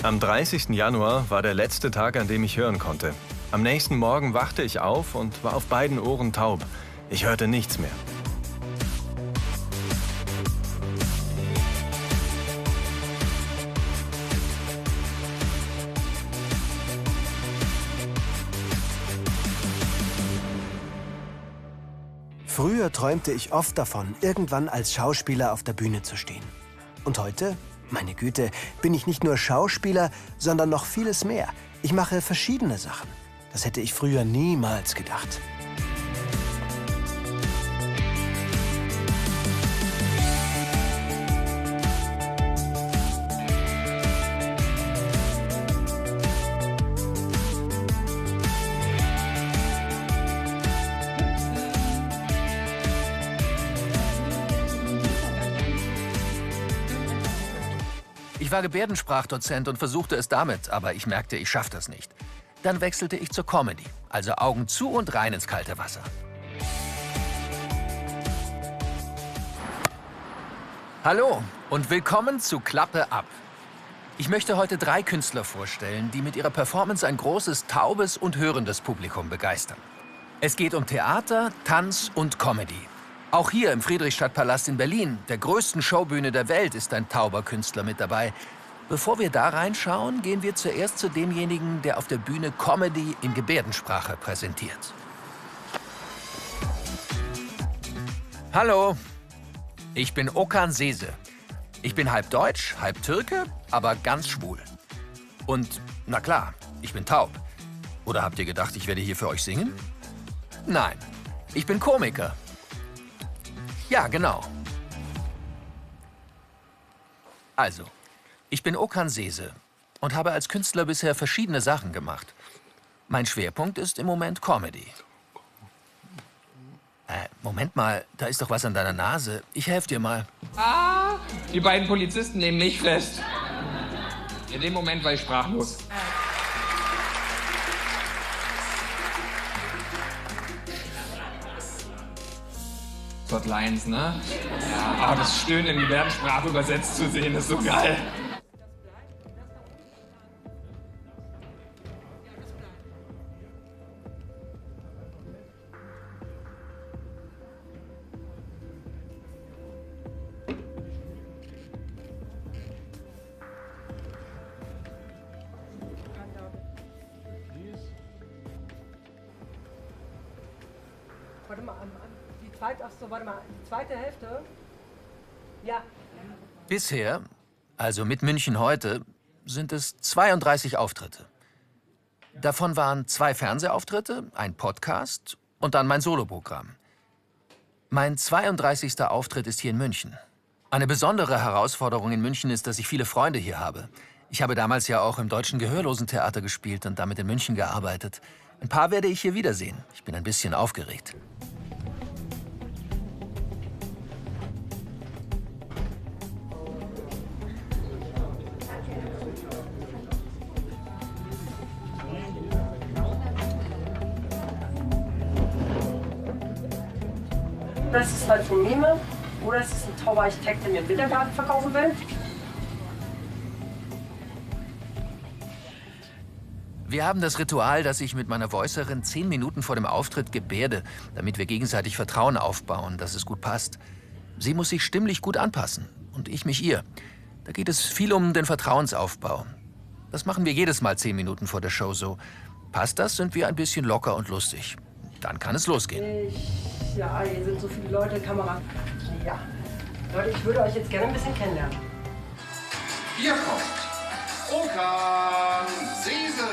Am 30. Januar war der letzte Tag, an dem ich hören konnte. Am nächsten Morgen wachte ich auf und war auf beiden Ohren taub. Ich hörte nichts mehr. Früher träumte ich oft davon, irgendwann als Schauspieler auf der Bühne zu stehen. Und heute, meine Güte, bin ich nicht nur Schauspieler, sondern noch vieles mehr. Ich mache verschiedene Sachen. Das hätte ich früher niemals gedacht. Ich war Gebärdensprachdozent und versuchte es damit, aber ich merkte, ich schaffe das nicht. Dann wechselte ich zur Comedy, also Augen zu und rein ins kalte Wasser. Hallo und willkommen zu Klappe ab. Ich möchte heute 3 Künstler vorstellen, die mit ihrer Performance ein großes taubes und hörendes Publikum begeistern. Es geht um Theater, Tanz und Comedy. Auch hier im Friedrichstadtpalast in Berlin, der größten Showbühne der Welt, ist ein tauber Künstler mit dabei. Bevor wir da reinschauen, gehen wir zuerst zu demjenigen, der auf der Bühne Comedy in Gebärdensprache präsentiert. Hallo, ich bin Okan Sese. Ich bin halb Deutsch, halb Türke, aber ganz schwul. Und, na klar, ich bin taub. Oder habt ihr gedacht, ich werde hier für euch singen? Nein, ich bin Komiker. Ja, genau. Also, ich bin Okan Sese und habe als Künstler bisher verschiedene Sachen gemacht. Mein Schwerpunkt ist im Moment Comedy. Moment mal, da ist doch was an deiner Nase. Ich helfe dir mal. Ah, die beiden Polizisten nehmen mich fest. In dem Moment war ich sprachlos. Lines, ne? Ja, aber das Stöhnen in Gebärdensprache übersetzt zu sehen, ist so geil. Warte mal, die zweite Hälfte? Ja. Bisher, also mit München heute, sind es 32 Auftritte. Davon waren 2 Fernsehauftritte, ein Podcast und dann mein Soloprogramm. Mein 32. Auftritt ist hier in München. Eine besondere Herausforderung in München ist, dass ich viele Freunde hier habe. Ich habe damals ja auch im Deutschen Gehörlosentheater gespielt und damit in München gearbeitet. Ein paar werde ich hier wiedersehen. Ich bin ein bisschen aufgeregt. Das ist halt von Mime oder es ist ein tauber Architekt, der mir einen Wintergarten verkaufen will. Wir haben das Ritual, dass ich mit meiner Voicerin 10 Minuten vor dem Auftritt gebärde, damit wir gegenseitig Vertrauen aufbauen, dass es gut passt. Sie muss sich stimmlich gut anpassen und ich mich ihr. Da geht es viel um den Vertrauensaufbau. Das machen wir jedes Mal 10 Minuten vor der Show so. Passt das, sind wir ein bisschen locker und lustig. Dann kann es losgehen. Ja, hier sind so viele Leute, Kamera. Ja. Leute, ich würde euch jetzt gerne ein bisschen kennenlernen. Hier kommt Okan Sese.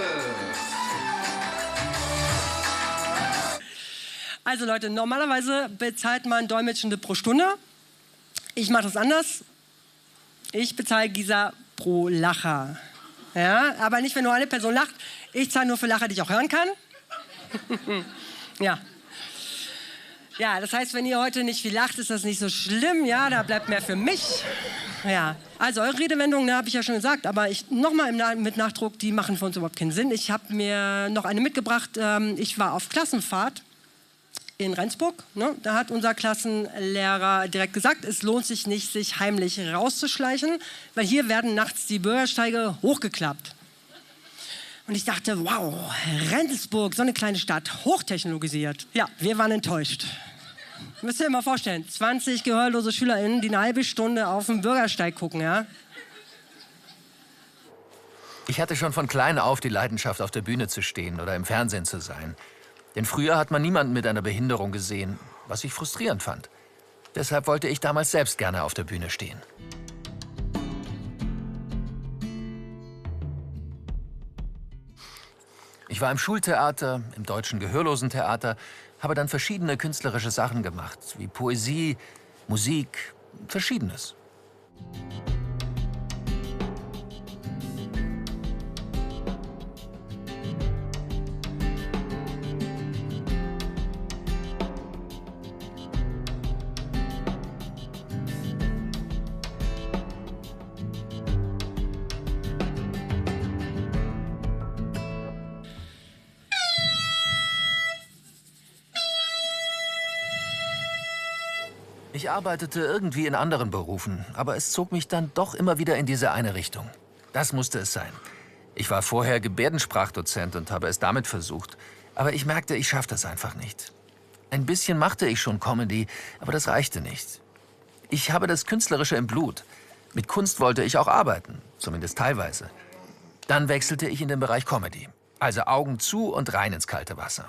Also Leute, normalerweise bezahlt man Dolmetschende pro Stunde. Ich mache das anders. Ich bezahle Gisa pro Lacher. Ja, aber nicht, wenn nur eine Person lacht. Ich zahle nur für Lacher, die ich auch hören kann. Ja. Ja, das heißt, wenn ihr heute nicht viel lacht, ist das nicht so schlimm. Ja, da bleibt mehr für mich. Ja, also eure Redewendungen, habe ich ja schon gesagt, aber nochmal mit Nachdruck, die machen für uns überhaupt keinen Sinn. Ich habe mir noch eine mitgebracht. Ich war auf Klassenfahrt in Rendsburg. Ne? Da hat unser Klassenlehrer direkt gesagt, es lohnt sich nicht, sich heimlich rauszuschleichen, weil hier werden nachts die Bürgersteige hochgeklappt. Und ich dachte, wow, Rendsburg, so eine kleine Stadt, hochtechnologisiert. Ja, wir waren enttäuscht. Müsst ihr euch mal vorstellen, 20 gehörlose SchülerInnen, die eine halbe Stunde auf den Bürgersteig gucken, ja? Ich hatte schon von klein auf die Leidenschaft, auf der Bühne zu stehen oder im Fernsehen zu sein. Denn früher hat man niemanden mit einer Behinderung gesehen, was ich frustrierend fand. Deshalb wollte ich damals selbst gerne auf der Bühne stehen. Ich war im Schultheater, im Deutschen Gehörlosentheater, habe dann verschiedene künstlerische Sachen gemacht, wie Poesie, Musik, Verschiedenes. Ich arbeitete irgendwie in anderen Berufen, aber es zog mich dann doch immer wieder in diese eine Richtung. Das musste es sein. Ich war vorher Gebärdensprachdozent und habe es damit versucht. Aber ich merkte, ich schaffe das einfach nicht. Ein bisschen machte ich schon Comedy, aber das reichte nicht. Ich habe das Künstlerische im Blut. Mit Kunst wollte ich auch arbeiten, zumindest teilweise. Dann wechselte ich in den Bereich Comedy. Also Augen zu und rein ins kalte Wasser.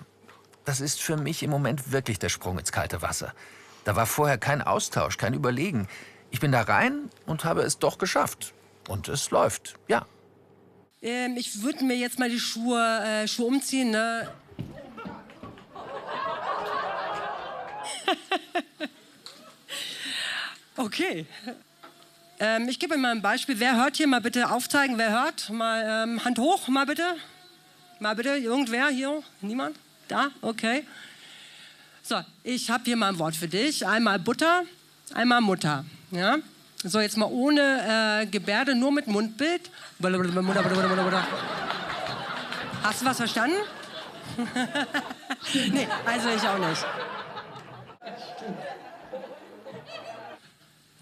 Das ist für mich im Moment wirklich der Sprung ins kalte Wasser. Da war vorher kein Austausch, kein Überlegen. Ich bin da rein und habe es doch geschafft. Und es läuft, ja. Ich würde mir jetzt mal die Schuhe umziehen, ne? Okay. Ich gebe Ihnen mal ein Beispiel. Wer hört hier? Mal bitte aufzeigen, wer hört. Mal Hand hoch, mal bitte. Mal bitte, irgendwer hier? Niemand? Da? Okay. So, ich habe hier mal ein Wort für dich. Einmal Butter, einmal Mutter. Ja? So, jetzt mal ohne Gebärde, nur mit Mundbild. Hast du was verstanden? Nee, also ich auch nicht.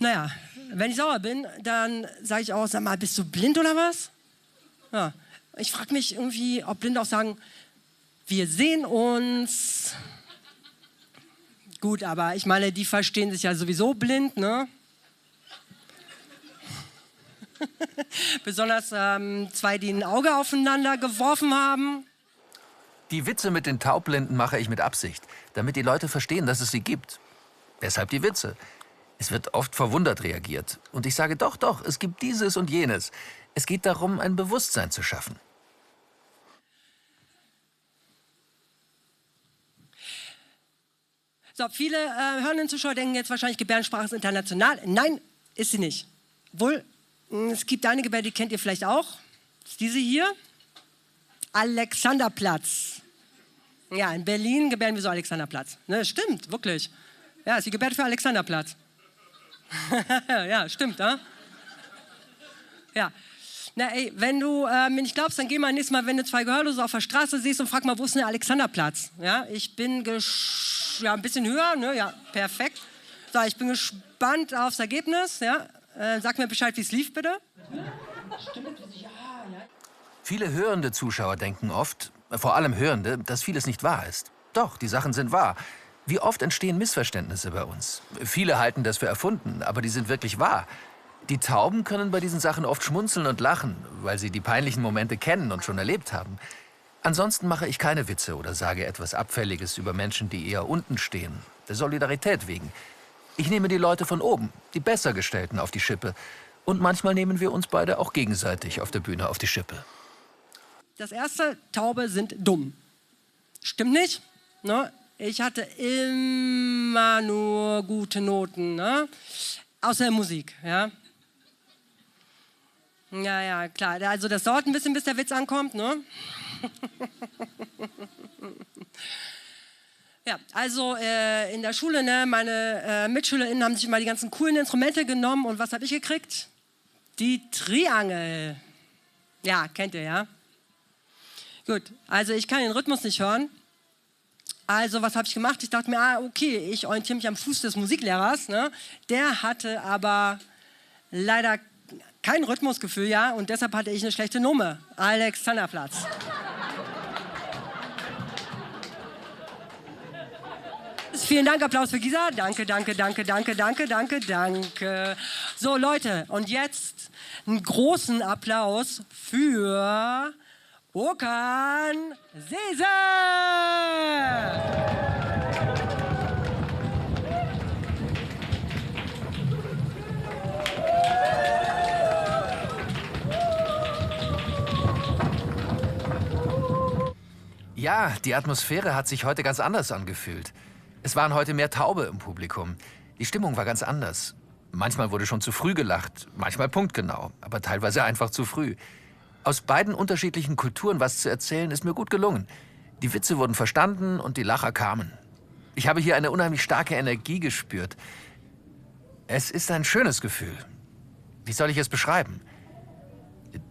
Naja, wenn ich sauer bin, dann sage ich auch, sag mal, bist du blind oder was? Ja. Ich frage mich irgendwie, ob Blinde auch sagen, wir sehen uns. Gut, aber ich meine, die verstehen sich ja sowieso blind, ne? Besonders zwei, die ein Auge aufeinander geworfen haben. Die Witze mit den Taubblinden mache ich mit Absicht, damit die Leute verstehen, dass es sie gibt. Deshalb die Witze. Es wird oft verwundert reagiert. Und ich sage, doch, doch, es gibt dieses und jenes. Es geht darum, ein Bewusstsein zu schaffen. So, viele hörenden Zuschauer denken jetzt wahrscheinlich, Gebärdensprache ist international. Nein, ist sie nicht. Obwohl, es gibt eine Gebärde, die kennt ihr vielleicht auch. Das ist diese hier. Alexanderplatz. Ja, in Berlin gebärden wir so Alexanderplatz. Ne, stimmt, wirklich. Ja, ist die Gebärde für Alexanderplatz. Ja, stimmt, ne? Ja. Na ey, wenn du mir nicht glaubst, dann geh mal nächstes Mal, wenn du zwei Gehörlose auf der Straße siehst und frag mal, wo ist denn der Alexanderplatz? Ja, ich bin ein bisschen höher, ne? Ja, perfekt. So, ich bin gespannt aufs Ergebnis, ja. Sag mir Bescheid, wie es lief, bitte. Viele hörende Zuschauer denken oft, vor allem Hörende, dass vieles nicht wahr ist. Doch, die Sachen sind wahr. Wie oft entstehen Missverständnisse bei uns? Viele halten das für erfunden, aber die sind wirklich wahr. Die Tauben können bei diesen Sachen oft schmunzeln und lachen, weil sie die peinlichen Momente kennen und schon erlebt haben. Ansonsten mache ich keine Witze oder sage etwas Abfälliges über Menschen, die eher unten stehen, der Solidarität wegen. Ich nehme die Leute von oben, die Bessergestellten, auf die Schippe. Und manchmal nehmen wir uns beide auch gegenseitig auf der Bühne auf die Schippe. Das erste, Taube sind dumm. Stimmt nicht? Ne? Ich hatte immer nur gute Noten, ne? Außer in Musik, ja. Ja, ja, klar. Also das dauert ein bisschen, bis der Witz ankommt, ne? Ja, also in der Schule, ne, meine MitschülerInnen haben sich immer die ganzen coolen Instrumente genommen und was habe ich gekriegt? Die Triangel. Ja, kennt ihr, ja? Gut, also ich kann den Rhythmus nicht hören, Also was habe ich gemacht? Ich dachte mir, okay, ich orientiere mich am Fuß des Musiklehrers. Ne? Der hatte aber leider kein Rhythmusgefühl, ja, und deshalb hatte ich eine schlechte Nummer. Alexanderplatz. Vielen Dank, Applaus für Gisa. Danke, danke, danke, danke, danke, danke, danke. So, Leute, und jetzt einen großen Applaus für Okan Sese. Ja, die Atmosphäre hat sich heute ganz anders angefühlt. Es waren heute mehr Taube im Publikum. Die Stimmung war ganz anders. Manchmal wurde schon zu früh gelacht, manchmal punktgenau, aber teilweise einfach zu früh. Aus beiden unterschiedlichen Kulturen was zu erzählen, ist mir gut gelungen. Die Witze wurden verstanden und die Lacher kamen. Ich habe hier eine unheimlich starke Energie gespürt. Es ist ein schönes Gefühl. Wie soll ich es beschreiben?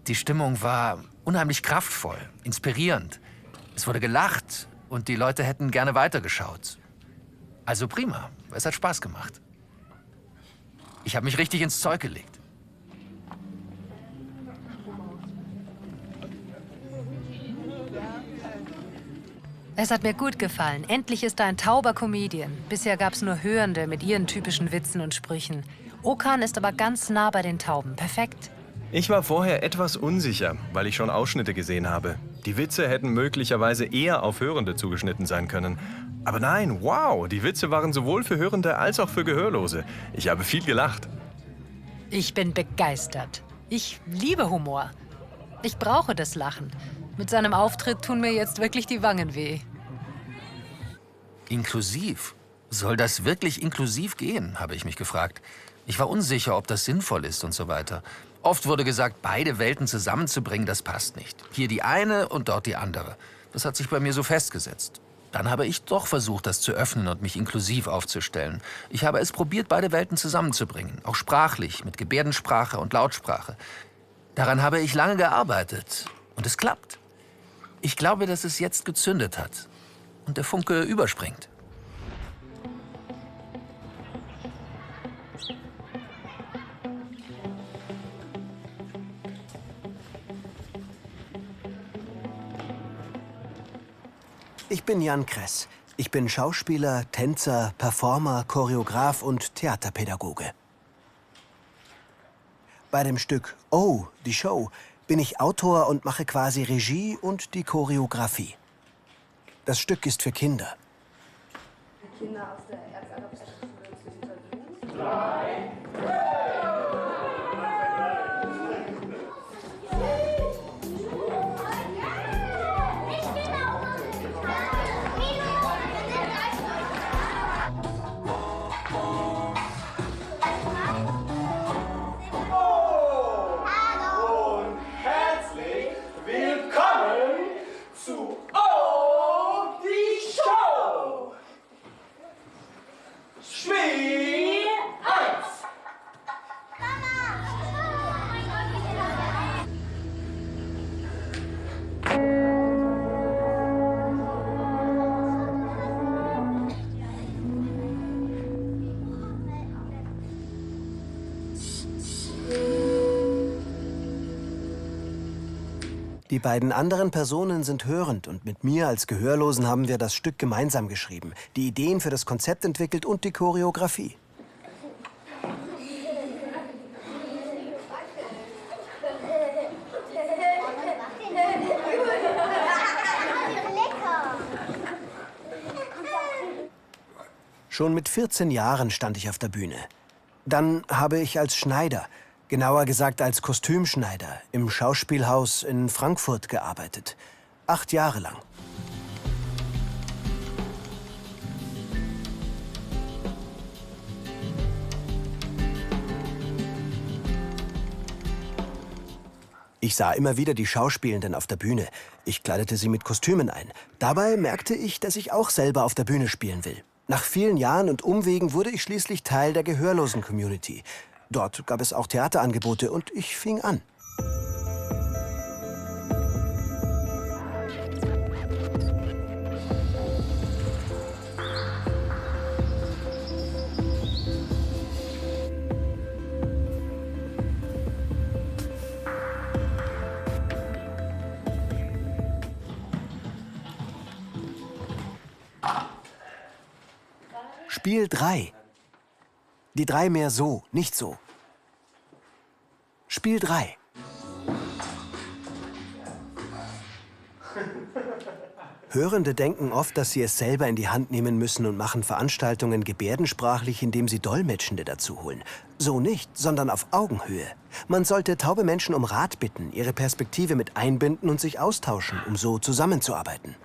Die Stimmung war unheimlich kraftvoll, inspirierend. Es wurde gelacht und die Leute hätten gerne weitergeschaut. Also prima, es hat Spaß gemacht. Ich habe mich richtig ins Zeug gelegt. Es hat mir gut gefallen. Endlich ist da ein tauber Comedian. Bisher gab es nur Hörende mit ihren typischen Witzen und Sprüchen. Okan ist aber ganz nah bei den Tauben. Perfekt. Ich war vorher etwas unsicher, weil ich schon Ausschnitte gesehen habe. Die Witze hätten möglicherweise eher auf Hörende zugeschnitten sein können. Aber nein, wow, die Witze waren sowohl für Hörende als auch für Gehörlose. Ich habe viel gelacht. Ich bin begeistert. Ich liebe Humor. Ich brauche das Lachen. Mit seinem Auftritt tun mir jetzt wirklich die Wangen weh. Inklusiv? Soll das wirklich inklusiv gehen, habe ich mich gefragt. Ich war unsicher, ob das sinnvoll ist und so weiter. Oft wurde gesagt, beide Welten zusammenzubringen, das passt nicht. Hier die eine und dort die andere. Das hat sich bei mir so festgesetzt. Dann habe ich doch versucht, das zu öffnen und mich inklusiv aufzustellen. Ich habe es probiert, beide Welten zusammenzubringen. Auch sprachlich, mit Gebärdensprache und Lautsprache. Daran habe ich lange gearbeitet. Und es klappt. Ich glaube, dass es jetzt gezündet hat. Und der Funke überspringt. Ich bin Jan Kress. Ich bin Schauspieler, Tänzer, Performer, Choreograf und Theaterpädagoge. Bei dem Stück Oh, die Show bin ich Autor und mache quasi Regie und die Choreografie. Das Stück ist für Kinder. Kinder aus der Erzarbeiterschule zu interviewen. Die beiden anderen Personen sind hörend und mit mir als Gehörlosen haben wir das Stück gemeinsam geschrieben, die Ideen für das Konzept entwickelt und die Choreografie. Schon mit 14 Jahren stand ich auf der Bühne. Dann habe ich als Schneider, genauer gesagt als Kostümschneider, im Schauspielhaus in Frankfurt gearbeitet. 8 Jahre lang. Ich sah immer wieder die Schauspielenden auf der Bühne. Ich kleidete sie mit Kostümen ein. Dabei merkte ich, dass ich auch selber auf der Bühne spielen will. Nach vielen Jahren und Umwegen wurde ich schließlich Teil der Gehörlosen-Community. Dort gab es auch Theaterangebote und ich fing an. Spiel 3. Die 3 mehr so, nicht so. Spiel 3. Hörende denken oft, dass sie es selber in die Hand nehmen müssen und machen Veranstaltungen gebärdensprachlich, indem sie Dolmetschende dazu holen. So nicht, sondern auf Augenhöhe. Man sollte taube Menschen um Rat bitten, ihre Perspektive mit einbinden und sich austauschen, um so zusammenzuarbeiten.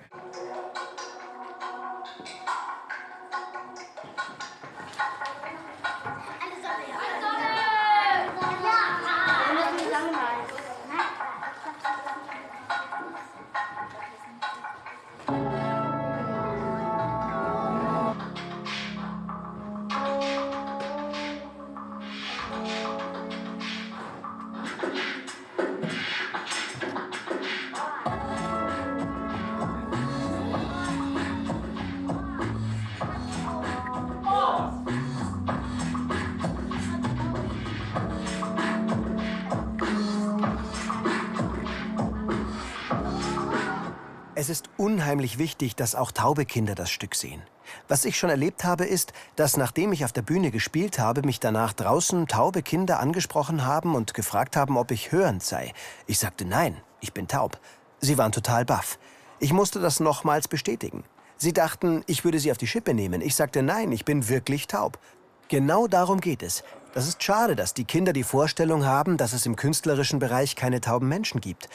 Es ist unheimlich wichtig, dass auch taube Kinder das Stück sehen. Was ich schon erlebt habe, ist, dass nachdem ich auf der Bühne gespielt habe, mich danach draußen taube Kinder angesprochen haben und gefragt haben, ob ich hörend sei. Ich sagte nein, ich bin taub. Sie waren total baff. Ich musste das nochmals bestätigen. Sie dachten, ich würde sie auf die Schippe nehmen. Ich sagte nein, ich bin wirklich taub. Genau darum geht es. Das ist schade, dass die Kinder die Vorstellung haben, dass es im künstlerischen Bereich keine tauben Menschen gibt.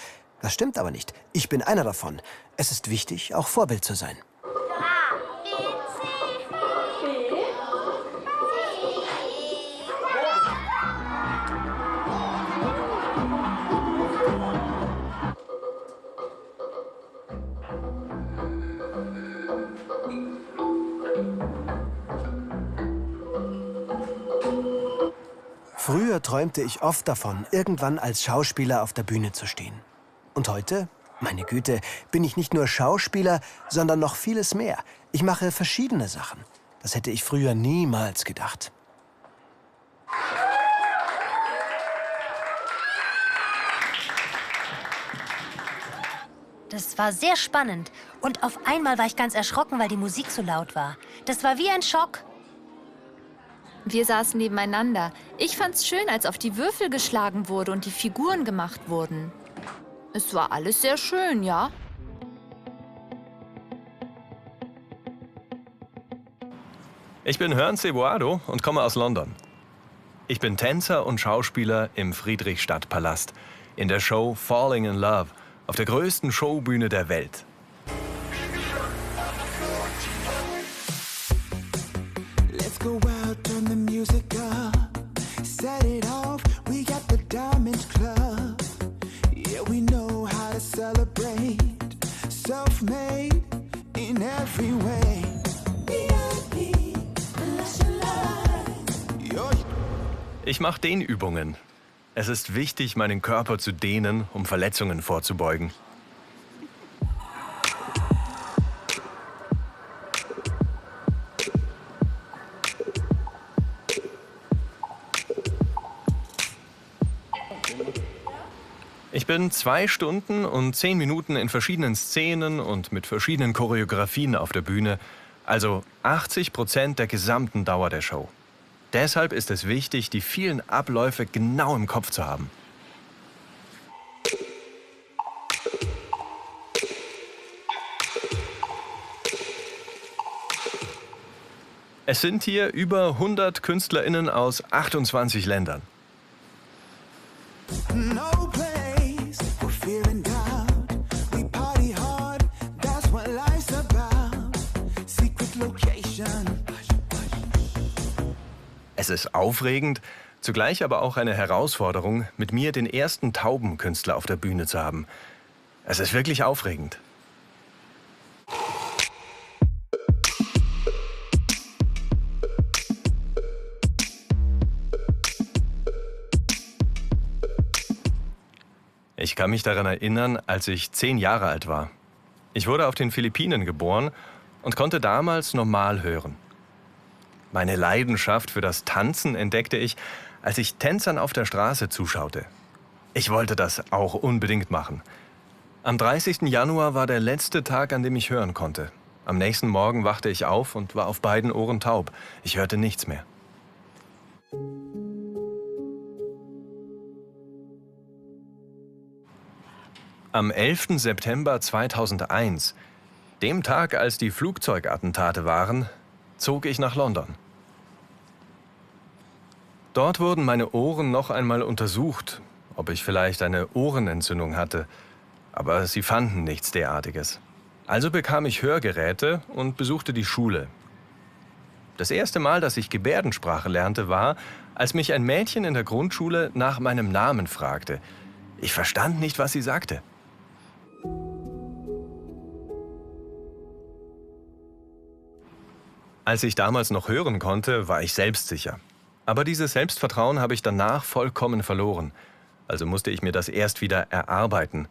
Das stimmt aber nicht. Ich bin einer davon. Es ist wichtig, auch Vorbild zu sein. Früher träumte ich oft davon, irgendwann als Schauspieler auf der Bühne zu stehen. Und heute, meine Güte, bin ich nicht nur Schauspieler, sondern noch vieles mehr. Ich mache verschiedene Sachen. Das hätte ich früher niemals gedacht. Das war sehr spannend. Und auf einmal war ich ganz erschrocken, weil die Musik so laut war. Das war wie ein Schock. Wir saßen nebeneinander. Ich fand's schön, als auf die Würfel geschlagen wurde und die Figuren gemacht wurden. Es war alles sehr schön, ja? Ich bin Hörn Cebuado und komme aus London. Ich bin Tänzer und Schauspieler im Friedrichstadtpalast in der Show Falling in Love auf der größten Showbühne der Welt. Let's go out, turn the music up. Set it off, we got the Diamond Club. Yeah, we know how to celebrate. Self-made in every way. Ich mache Dehnübungen. Es ist wichtig, meinen Körper zu dehnen, um Verletzungen vorzubeugen. Ich bin 2 Stunden und 10 Minuten in verschiedenen Szenen und mit verschiedenen Choreografien auf der Bühne, also 80% der gesamten Dauer der Show. Deshalb ist es wichtig, die vielen Abläufe genau im Kopf zu haben. Es sind hier über 100 KünstlerInnen aus 28 Ländern. No place for fear and doubt. We party hard, that's what life's about. Secret location. Es ist aufregend, zugleich aber auch eine Herausforderung, mit mir den ersten Taubenkünstler auf der Bühne zu haben. Es ist wirklich aufregend. Ich kann mich daran erinnern, als ich 10 Jahre alt war. Ich wurde auf den Philippinen geboren und konnte damals normal hören. Meine Leidenschaft für das Tanzen entdeckte ich, als ich Tänzern auf der Straße zuschaute. Ich wollte das auch unbedingt machen. Am 30. Januar war der letzte Tag, an dem ich hören konnte. Am nächsten Morgen wachte ich auf und war auf beiden Ohren taub. Ich hörte nichts mehr. Am 11. September 2001, dem Tag, als die Flugzeugattentate waren, zog ich nach London. Dort wurden meine Ohren noch einmal untersucht, ob ich vielleicht eine Ohrenentzündung hatte. Aber sie fanden nichts derartiges. Also bekam ich Hörgeräte und besuchte die Schule. Das erste Mal, dass ich Gebärdensprache lernte, war, als mich ein Mädchen in der Grundschule nach meinem Namen fragte. Ich verstand nicht, was sie sagte. Als ich damals noch hören konnte, war ich selbstsicher. Aber dieses Selbstvertrauen habe ich danach vollkommen verloren. Also musste ich mir das erst wieder erarbeiten.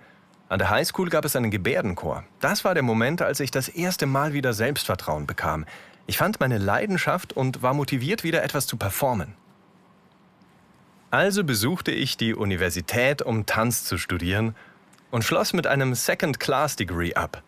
An der Highschool gab es einen Gebärdenchor. Das war der Moment, als ich das erste Mal wieder Selbstvertrauen bekam. Ich fand meine Leidenschaft und war motiviert, wieder etwas zu performen. Also besuchte ich die Universität, um Tanz zu studieren und schloss mit einem Second-Class-Degree ab.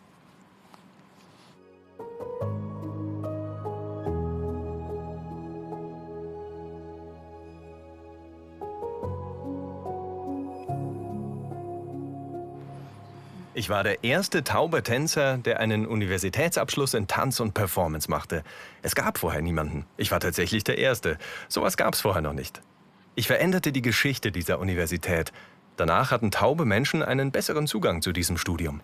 Ich war der erste taube Tänzer, der einen Universitätsabschluss in Tanz und Performance machte. Es gab vorher niemanden. Ich war tatsächlich der Erste. Sowas gab es vorher noch nicht. Ich veränderte die Geschichte dieser Universität. Danach hatten taube Menschen einen besseren Zugang zu diesem Studium.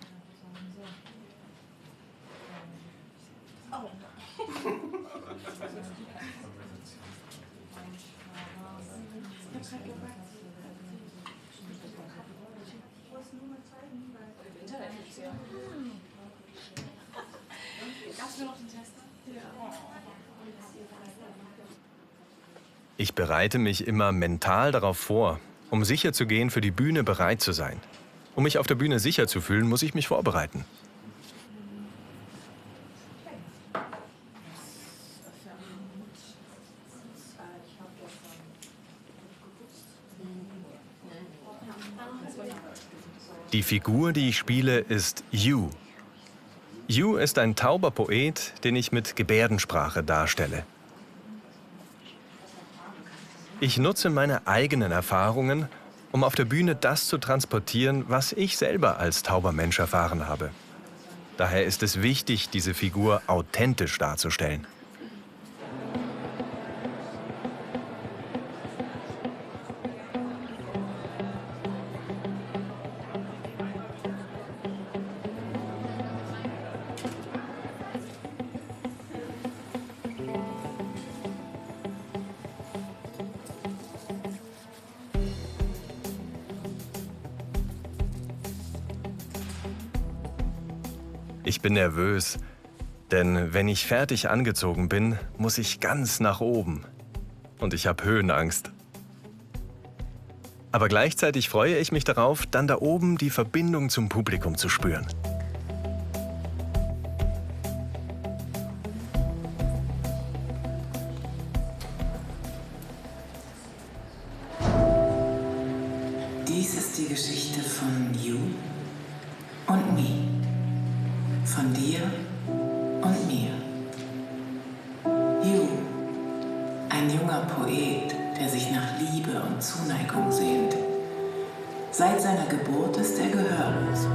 Ich bereite mich immer mental darauf vor, um sicher zu gehen, für die Bühne bereit zu sein. Um mich auf der Bühne sicher zu fühlen, muss ich mich vorbereiten. Die Figur, die ich spiele, ist Yu. Yu ist ein tauber Poet, den ich mit Gebärdensprache darstelle. Ich nutze meine eigenen Erfahrungen, um auf der Bühne das zu transportieren, was ich selber als tauber Mensch erfahren habe. Daher ist es wichtig, diese Figur authentisch darzustellen. Ich bin nervös, denn wenn ich fertig angezogen bin, muss ich ganz nach oben. Und ich habe Höhenangst. Aber gleichzeitig freue ich mich darauf, dann da oben die Verbindung zum Publikum zu spüren. Dies ist die Geschichte von You und Me. Von dir und mir. You, ein junger Poet, der sich nach Liebe und Zuneigung sehnt. Seit seiner Geburt ist er gehörlos.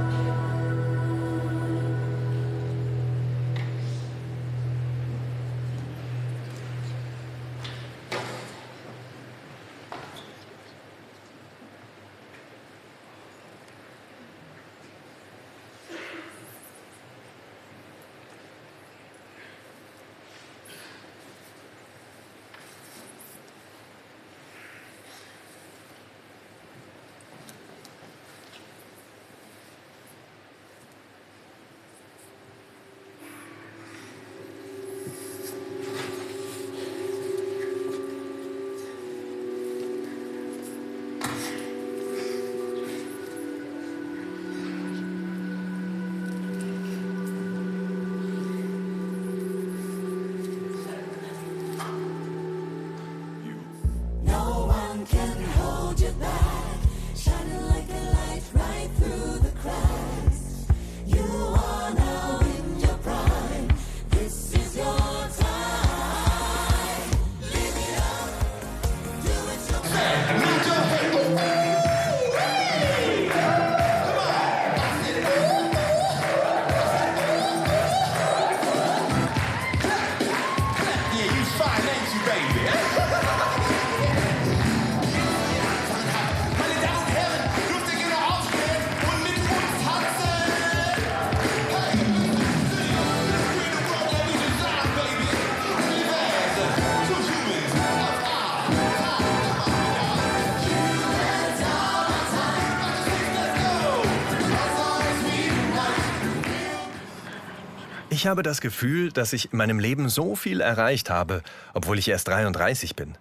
Ich habe das Gefühl, dass ich in meinem Leben so viel erreicht habe, obwohl ich erst 33 bin.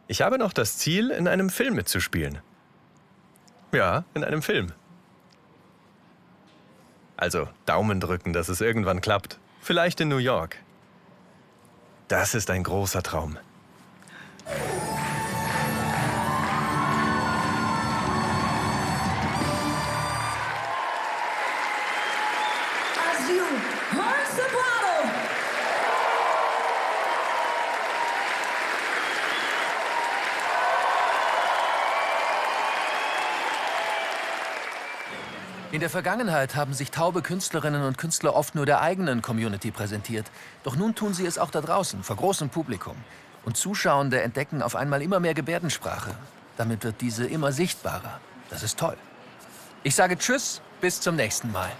Ich habe noch das Ziel, in einem Film mitzuspielen. Ja, in einem Film. Also Daumen drücken, dass es irgendwann klappt. Vielleicht in New York. Das ist ein großer Traum. In der Vergangenheit haben sich taube Künstlerinnen und Künstler oft nur der eigenen Community präsentiert. Doch nun tun sie es auch da draußen, vor großem Publikum. Und Zuschauende entdecken auf einmal immer mehr Gebärdensprache. Damit wird diese immer sichtbarer. Das ist toll. Ich sage Tschüss, bis zum nächsten Mal.